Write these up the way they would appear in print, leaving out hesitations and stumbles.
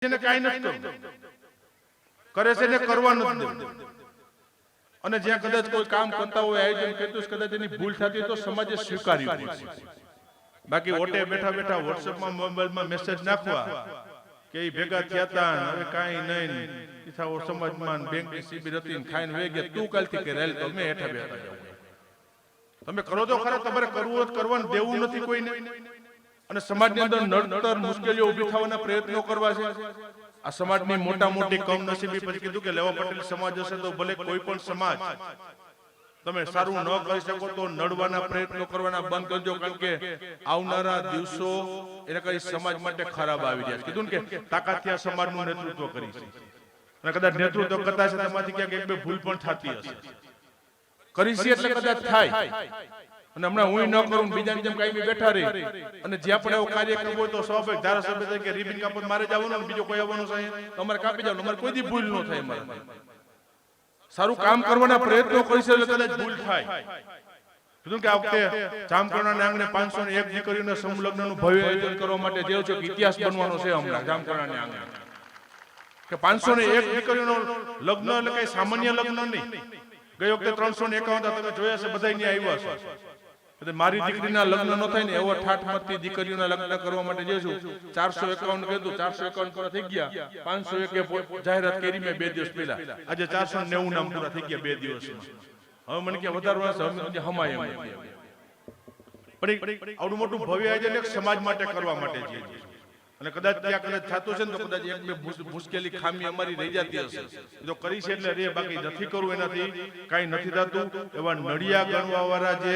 જેને કાઈ નથી કરવું કરે છે ને કરવાનું જ નથી. અને જ્યાં કદાચ કોઈ કામ કરતા હોય આયોજન કરતું કદાચ એની ભૂલ થતી તો સમાજે સ્વીકાર્યું પડશે. બાકી ઓટે બેઠા બેઠા વોટ્સએપમાં મોબાઈલમાં મેસેજ નાખવા કે એ ભેગા થયા હતા હવે કાંઈ નહીં ઈથાઓ સમાજમાં બેંકની શિબિર હતી ખાઈને વેગે તું કાલથી કે રેલ તો મેં હેઠા બેઠા જાઉં. તમે કરો તો ખરા, તમારે કરવું જ કરવાનું દેવું નથી કોઈને. અને સમાજની અંદર નડતર મુશ્કેલીઓ ઊભી થવાના પ્રયત્નો કરવા છે. આ સમાજની મોટા મોટી કમનસીબી પછી કીધું કે લેવા પટેલ સમાજ હશે તો ભલે કોઈ પણ સમાજ તમે સારું ન કરી શકો તો નડવાના પ્રયત્નો કરવાના બંધ કરજો, કારણ કે આવનારા દિવસો એને કઈ સમાજ માટે ખરાબ આવી રહ્યા છે. કીધું ને કે તાકાતથી આ સમાજનું નેતૃત્વ કરી છે અને કદાચ નેતૃત્વ કરતા છે તેમાંથી ક્યાંક એક બે ભૂલ પણ થતી હશે. કરી છે એટલે કદાચ થાય. અને હમણાં હું ન કરું બીજાની જેમ કઈ બી બેઠા રહી અને જ્યાં પણ એવો કાર્ય કરવો હોય તો સ્વાભાવિક ધારાસભ્ય તરીકે રિબિન કાપત મારે જવાનું, બીજો કોઈ આવવાનું છે તમારે કાપી જવાનું. અમારે કોઈ દી ભૂલ ન થાય. અમારે સારું કામ કરવાના પ્રયત્નો કરી છે એટલે કદાચ ભૂલ થાય. કીધું કે આ વખતે જામકરણાના આંગણે 501 દીકરીઓના સમૂહ લગ્નનું ભવ્ય આયોજન કરવા માટે જે છે ઇતિહાસ બનવાનો છે હમણાં જામકરણાના આંગણે. કે 501 દીકરીઓનો લગ્ન એટલે કઈ સામાન્ય લગ્ન નહીં. ગઈ વખતે 351 તમે જોયા છે, બધા અહીંયા આવ્યા છે. મારી દીકરીના લગ્ન ન થાય ને એવો ઠાઠમાંથી દીકરીઓના લગ્ન કરવા માટે જે છું 451 કીધું, 451 પૂરા થઈ ગયા. 501 જાહેરાત કરી મેં 2 દિવસ પહેલા. આજે 490 નામ પૂરા થઈ ગયા 2 દિવસમાં. હવે મને કે વધારવા હમાય એમ. પણ આવડું મોટું ભવ્ય આયોજન એક સમાજ માટે કરવા માટે છે. અને કદાચ ત્યાં કદાચ થતું છે ને તો કદાચ એક બે મુશ્કેલી ખામી અમારી રહી જતી હશે. જો કરી છે એટલે રે, બાકી નથી કરવું એનાથી કાંઈ નથી થતું. એવા નડિયા ગણવા વાળા જે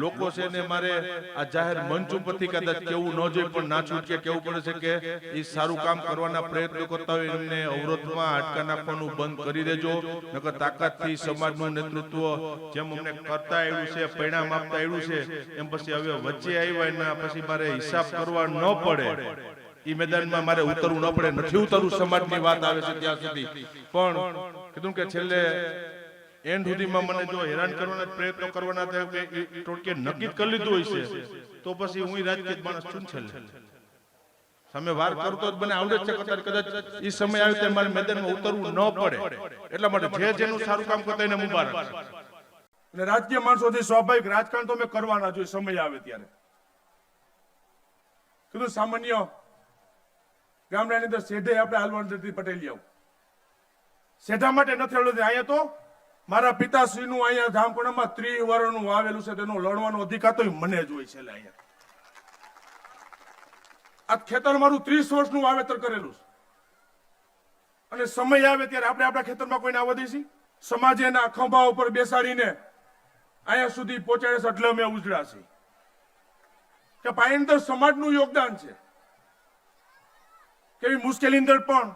લોકો છે ને મારે આ જાહેર મંચ ઉપરથી કદાચ કેવું ન જોઈએ પણ ના છૂટકે કેવું પડે છે કે એ સારું કામ કરવાના પ્રયત્નો કરતા હોય એમને અવરોધમાં હાડકા નાખવાનું બંધ કરી દેજો. નકર તાકાતથી સમાજનું નેતૃત્વ જેમ અમને કરતા આવ્યું છે, પરિણામ આપતા આવ્યું છે, એમ પછી હવે વચ્ચે આવ્યા એના પછી મારે હિસાબ કરવા ન પડે. ઈ મેદાનમાં મારે ઉતરવું ન પડે. નથી ઉતરવું સમાજની વાત આવે છે ત્યાં સુધી. પણ કીધું કે છેલ્લે એન્ડ સુધીમાં મને જો હેરાન કરવાના પ્રયત્નો કરવાના ટોટકે નક્કી કરી લીધું હોય છે તો પછી હું રાજકીય માણસ છું. છેલ્લે સામે વાર કરતો જ મને આવડે છે કદાચ ઈ સમય આવે ત્યારે મારે મેદાનમાં ઉતરવું ન પડે. એટલા માટે જે જેનું સારું કામ કરતા એને મુબારક. અને રાજકીય માણસોથી સ્વાભાવિક રાજકારણ તો અમે કરવાના જોઈએ સમય આવે ત્યારે. કીધું સામાન્ય ગામડાની અંદર શેઢે આપણે હાલવાનું પટેલી આવું શેઢા માટે નથી આવડતું. અહીંયા તો મારા પિતાશ્રીનું અહીંયા જામકરણમાં 30 વર્ષનું વાવેલું છે, તેનો લડવાનો અધિકાર તો મને જ હોય છે. અહીંયા આ ખેતર મારું 30 વર્ષનું વાવેતર કરેલું છે. અને સમય આવે ત્યારે આપણે આપણા ખેતરમાં કોઈને આવવા દઈશું? સમાજે એના ખંભા ઉપર બેસાડીને અહીંયા સુધી પહોંચાડે છે એટલે અમે ઉજળા છીએ કે પાયંદર સમાજનું યોગદાન છે. કેવી મુશ્કેલી અંદર પણ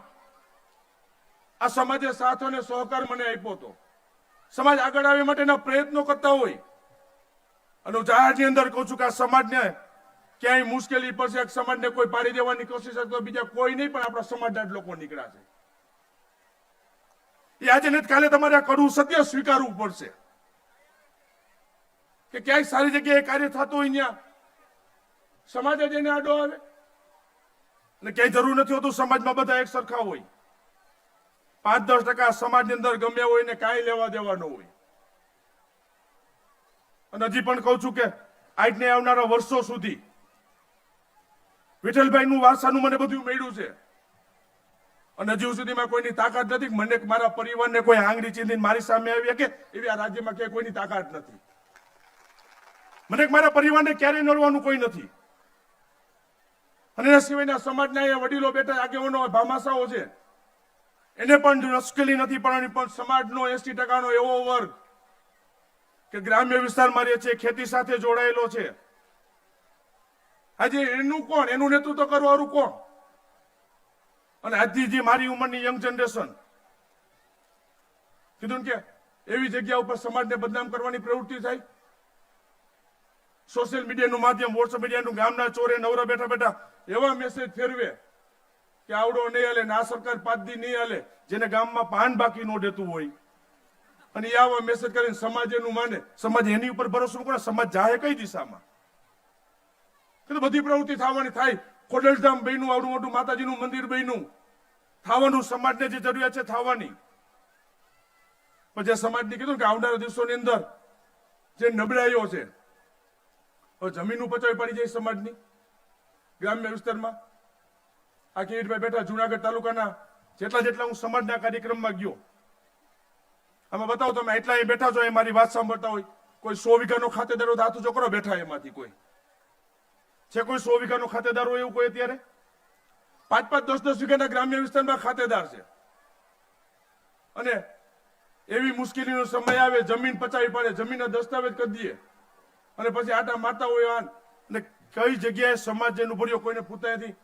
આ સમાજે સાથ અને સહકાર મને આપ્યો હતો. સમાજ આગળ આવવા માટેના પ્રયત્નો કરતા હોય અને હું જાહેરની અંદર કહું છું કે આ સમાજને ક્યાંય મુશ્કેલી પડશે, એક સમાજને કોઈ પાડી દેવાની કોશિશ તો બીજા કોઈ નહીં, પણ આપણા સમાજના જ લોકો નીકળ્યા છે. એ આજે ને કાલે તમારે આ કડવું સત્ય સ્વીકારવું પડશે કે ક્યાંય સારી જગ્યાએ કાર્ય થતું હોય ત્યાં સમાજ જ એને આડો આવે. અને ક્યાંય જરૂર નથી હોતું સમાજમાં બધા એક સરખા હોય. 5-10% સમાજની અંદર ગમે હોય ને કાંઈ લેવા દેવા ન હોય. અને હજી પણ કહું છું કે આજને આવનારા વર્ષો સુધી વિઠ્ઠલભાઈનું વારસાનું મને બધું મળ્યું છે. અને હજુ સુધીમાં કોઈની તાકાત નથી મને મારા પરિવારને કોઈ આંગળી ચીંધીને મારી સામે આવી કે એવી આ રાજ્યમાં ક્યાંય કોઈની તાકાત નથી. મને મારા પરિવારને ક્યારેય નડવાનું કોઈ નથી. અને એના સિવાયના સમાજના વડીલો બેઠા આગેવાનો ભામાશાઓ છે, એને પણ મુશ્કેલી નથી પણ સમાજનો 80% એવો વર્ગ કે ગ્રામ્ય વિસ્તારમાં રહે છે, ખેતી સાથે જોડાયેલો છે. આજે એનું કોણ, એનું નેતૃત્વ કરવાનું કોણ? અને આજની જે મારી ઉંમરની યંગ જનરેશન કીધું કે એવી જગ્યા ઉપર સમાજને બદનામ કરવાની પ્રવૃત્તિ થાય. સોશિયલ મીડિયાનું માધ્યમ, વોટ્સએપ મીડિયાનું ગામના ચોરે નવરા બેઠા બેઠા એવા મેસેજ ફેરવે કે આવડો નહીં હાલે, ના સરકાર 5 દી નહીં હાલે, જેને ગામમાં પાન બાકી ન દેતું હોય. અને એ આવા મેસેજ કરીને સમાજ એનું માને. સમાજ એની ઉપર ભરોસો કરે, સમાજ જાહે કઈ દિશામાં? બધી પ્રવૃત્તિ થવાની થાય. ખોડલધામ બન્યું, આવડું મોટું માતાજીનું મંદિર બન્યું, થવાનું સમાજને જે જરૂરિયાત છે થવાની, પણ જે સમાજને કીધું કે આવનારા દિવસોની અંદર જે નબળાઈઓ છે, હવે જમીન પચાવી પડી જાય સમાજની ગ્રામ્ય વિસ્તારમાં. આ કિરીટભાઈ બેઠા જુનાગઢ તાલુકાના જેટલા હું સમાજના કાર્યક્રમમાં ગયો, આમાં બતાવો તમે એટલા અહીં બેઠા છો, એ મારી વાત સાંભળતા હોય, કોઈ 100 વીઘાનો ખાતેદાર હોય તો હાથ ઊંચો કરો બેઠા એમાંથી કોઈ છે? કોઈ 100 વીઘાનો ખાતેદાર હોય એવું કોઈ અત્યારે? 5-5, 10-10 વીઘાના ગ્રામ્ય વિસ્તારમાં ખાતેદાર છે. અને એવી મુશ્કેલીનો સમય આવે, જમીન પચાવી પડે, જમીનના દસ્તાવેજ કરી દઈએ અને પછી આટા મારતા હોય. અને કઈ જગ્યાએ સમાજ જેનું ભર્યો કોઈને પૂછતા નથી.